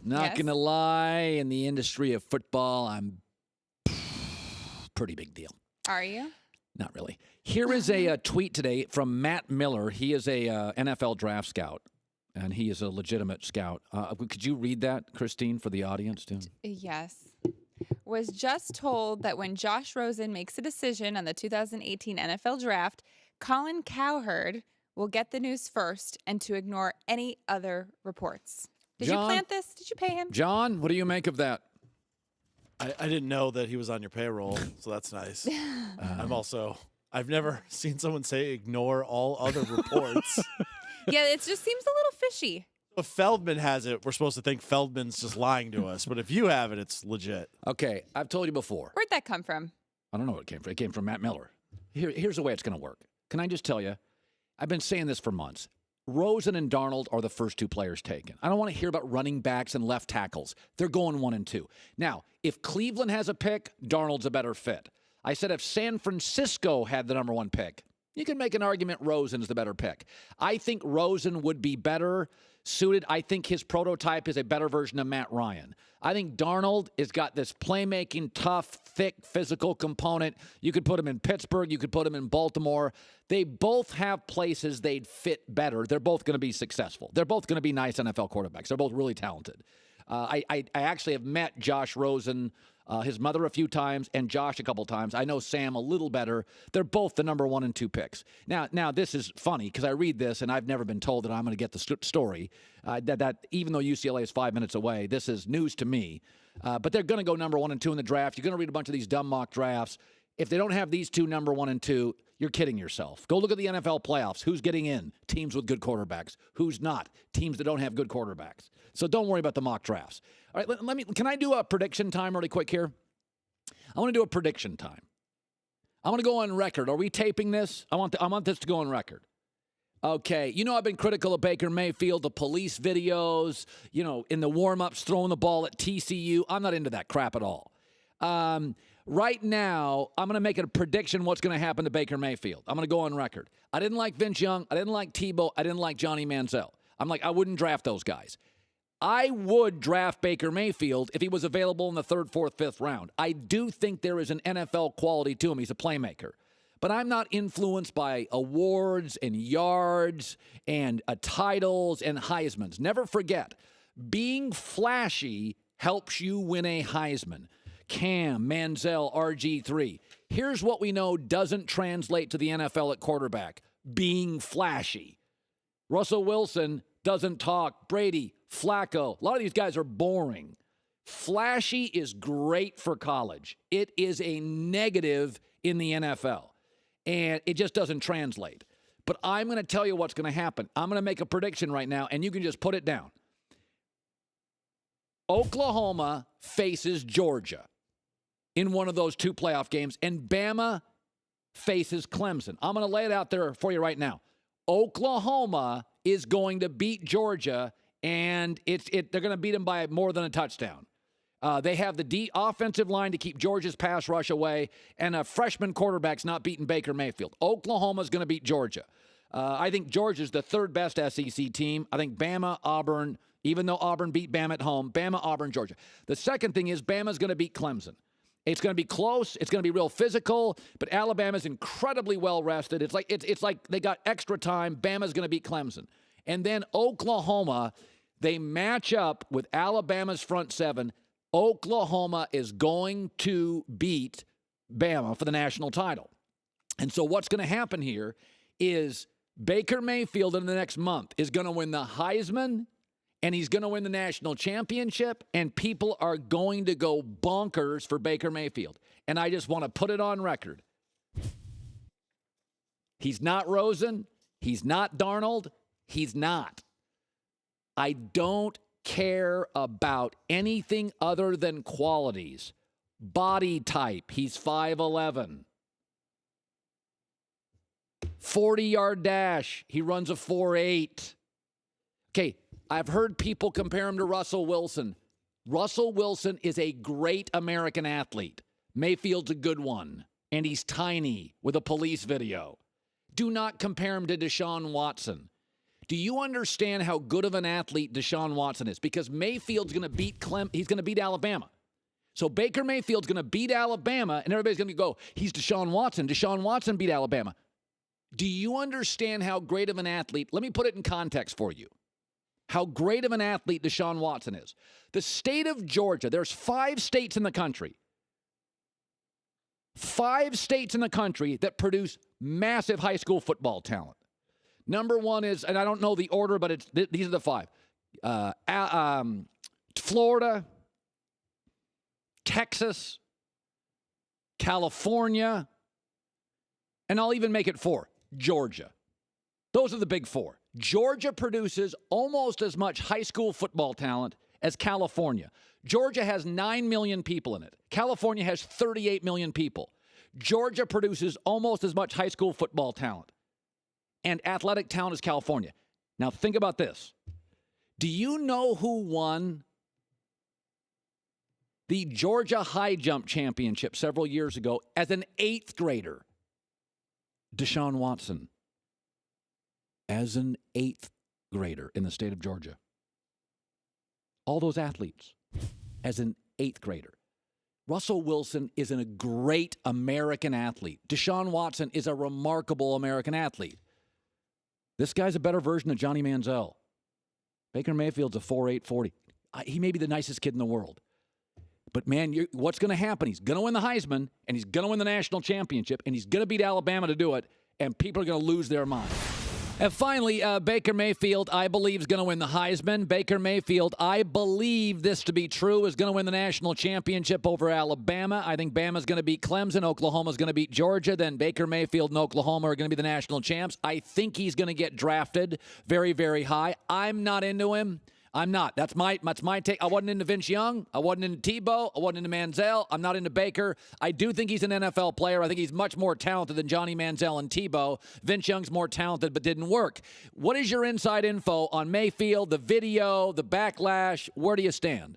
Not going to lie, in the industry of football, I'm pretty big deal. Are you? Not really. Here is a tweet today from Matt Miller. He is a NFL draft scout, and he is a legitimate scout. Could you read that, Kristine, for the audience, too? Yes. Was just told that when Josh Rosen makes a decision on the 2018 NFL Draft, Colin Cowherd will get the news first and to ignore any other reports. Did you plant this? Did you pay him? John, what do you make of that? I didn't know that he was on your payroll, so that's nice. I've never seen someone say ignore all other reports. Yeah, it just seems a little fishy. If Feldman has it, we're supposed to think Feldman's just lying to us. But if you have it, it's legit. Okay, I've told you before. Where'd that come from? I don't know where it came from. It came from Matt Miller. Here's the way it's going to work. Can I just tell you? I've been saying this for months. Rosen and Darnold are the first two players taken. I don't want to hear about running backs and left tackles. They're going 1 and 2. Now, if Cleveland has a pick, Darnold's a better fit. I said if San Francisco had the number 1 pick, you can make an argument Rosen's the better pick. I think Rosen would be better suited. I think his prototype is a better version of Matt Ryan. I think Darnold has got this playmaking, tough, thick, physical component. You could put him in Pittsburgh. You could put him in Baltimore. They both have places they'd fit better. They're both going to be successful. They're both going to be nice NFL quarterbacks. They're both really talented. I actually have met Josh Rosen, his mother a few times, and Josh a couple times. I know Sam a little better. They're both the number 1 and 2 picks. Now this is funny because I read this and I've never been told that I'm going to get the story. That even though UCLA is 5 minutes away, this is news to me. But they're going to go number 1 and 2 in the draft. You're going to read a bunch of these dumb mock drafts. If they don't have these two number 1 and 2, you're kidding yourself. Go look at the NFL playoffs. Who's getting in? Teams with good quarterbacks. Who's not? Teams that don't have good quarterbacks. So don't worry about the mock drafts. All right, can I do a prediction time really quick here? I want to do a prediction time. I want to go on record. Are we taping this? I want this to go on record. Okay, I've been critical of Baker Mayfield, the police videos, in the warm-ups, throwing the ball at TCU. I'm not into that crap at all. Right now, I'm going to make a prediction what's going to happen to Baker Mayfield. I'm going to go on record. I didn't like Vince Young. I didn't like Tebow. I didn't like Johnny Manziel. I wouldn't draft those guys. I would draft Baker Mayfield if he was available in the 3rd, 4th, 5th round. I do think there is an NFL quality to him. He's a playmaker. But I'm not influenced by awards and yards and titles and Heismans. Never forget, being flashy helps you win a Heisman. Cam, Manziel, RG3. Here's what we know doesn't translate to the NFL at quarterback. Being flashy. Russell Wilson doesn't talk. Brady, Flacco. A lot of these guys are boring. Flashy is great for college. It is a negative in the NFL. And it just doesn't translate. But I'm going to tell you what's going to happen. I'm going to make a prediction right now, and you can just put it down. Oklahoma faces Georgia in one of those 2 playoff games, and Bama faces Clemson. I'm going to lay it out there for you right now. Oklahoma is going to beat Georgia, and they're going to beat them by more than a touchdown. They have the offensive line to keep Georgia's pass rush away, and a freshman quarterback's not beating Baker Mayfield. Oklahoma's going to beat Georgia. I think Georgia's the 3rd best SEC team. I think Bama, Auburn, even though Auburn beat Bama at home, Bama, Auburn, Georgia. The second thing is Bama's going to beat Clemson. It's going to be close. It's going to be real physical, but Alabama's incredibly well rested. It's like they got extra time. Bama's going to beat Clemson. And then Oklahoma, they match up with Alabama's front 7. Oklahoma is going to beat Bama for the national title. And so what's going to happen here is Baker Mayfield in the next month is going to win the Heisman, and he's going to win the national championship, and people are going to go bonkers for Baker Mayfield. And I just want to put it on record. He's not Rosen. He's not Darnold. He's not. I don't care about anything other than qualities. Body type, he's 5'11". 40-yard dash, he runs a 4.8. Okay, I've heard people compare him to Russell Wilson. Russell Wilson is a great American athlete. Mayfield's a good one, and he's tiny with a police video. Do not compare him to Deshaun Watson. Do you understand how good of an athlete Deshaun Watson is? Because Mayfield's going to beat he's going to beat Alabama. So Baker Mayfield's going to beat Alabama, and everybody's going to go, he's Deshaun Watson. Deshaun Watson beat Alabama. Do you understand how great of an athlete? Let me put it in context for you. How great of an athlete Deshaun Watson is. The state of Georgia, there's 5 states in the country. 5 states in the country that produce massive high school football talent. Number 1 is, and I don't know the order, but these are the 5. Florida, Texas, California, and I'll even make it 4, Georgia. Those are the big 4. Georgia produces almost as much high school football talent as California. Georgia has 9 million people in it. California has 38 million people. Georgia produces almost as much high school football talent and athletic talent as California. Now think about this. Do you know who won the Georgia high jump championship several years ago as an 8th grader? Deshaun Watson. As an 8th grader in the state of Georgia. All those athletes as an 8th grader. Russell Wilson is a great American athlete. Deshaun Watson is a remarkable American athlete. This guy's a better version of Johnny Manziel. Baker Mayfield's a 4.8 40. He may be the nicest kid in the world. But, man, what's going to happen? He's going to win the Heisman, and he's going to win the national championship, and he's going to beat Alabama to do it, and people are going to lose their mind. And finally, Baker Mayfield, I believe, is going to win the Heisman. Baker Mayfield, I believe this to be true, is going to win the national championship over Alabama. I think Bama's going to beat Clemson. Oklahoma's going to beat Georgia. Then Baker Mayfield and Oklahoma are going to be the national champs. I think he's going to get drafted very, very high. I'm not into him. I'm not. That's my take. I wasn't into Vince Young. I wasn't into Tebow. I wasn't into Manziel. I'm not into Baker. I do think he's an NFL player. I think he's much more talented than Johnny Manziel and Tebow. Vince Young's more talented but didn't work. What is your inside info on Mayfield, the video, the backlash? Where do you stand?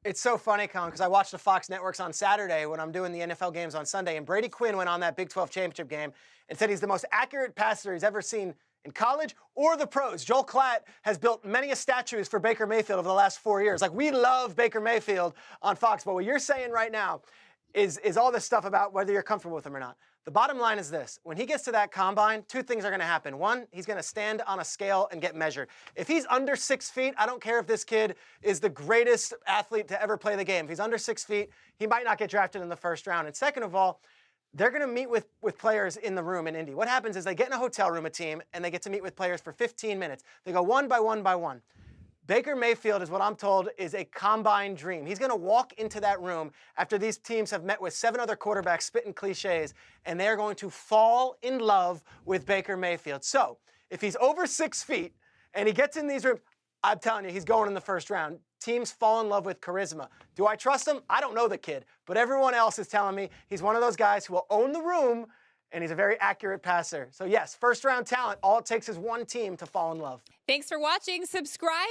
It's so funny, Colin, because I watched the Fox networks on Saturday when I'm doing the NFL games on Sunday, and Brady Quinn went on that Big 12 championship game and said he's the most accurate passer he's ever seen in college or the pros. Joel Klatt has built many statues for Baker Mayfield over the last 4 years. Like, we love Baker Mayfield on Fox, but what you're saying right now is all this stuff about whether you're comfortable with him or not. The bottom line is this. When he gets to that combine, 2 things are going to happen. 1, he's going to stand on a scale and get measured. If he's under 6 feet, I don't care if this kid is the greatest athlete to ever play the game. If he's under 6 feet, he might not get drafted in the first round. And second of all, they're going to meet with players in the room in Indy. What happens is they get in a hotel room, a team, and they get to meet with players for 15 minutes. They go one by one by one. Baker Mayfield, is what I'm told, is a combine dream. He's going to walk into that room after these teams have met with 7 other quarterbacks spitting cliches, and they're going to fall in love with Baker Mayfield. So if he's over 6 feet and he gets in these rooms, I'm telling you, he's going in the first round. Teams fall in love with charisma. Do I trust him? I don't know the kid, but everyone else is telling me he's one of those guys who will own the room, and he's a very accurate passer. So yes, first-round talent. All it takes is one team to fall in love. Thanks for watching. Subscribe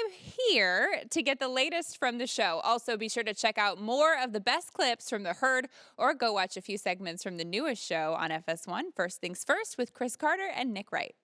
here to get the latest from the show. Also, be sure to check out more of the best clips from The Herd, or go watch a few segments from the newest show on FS1, First Things First, with Chris Carter and Nick Wright.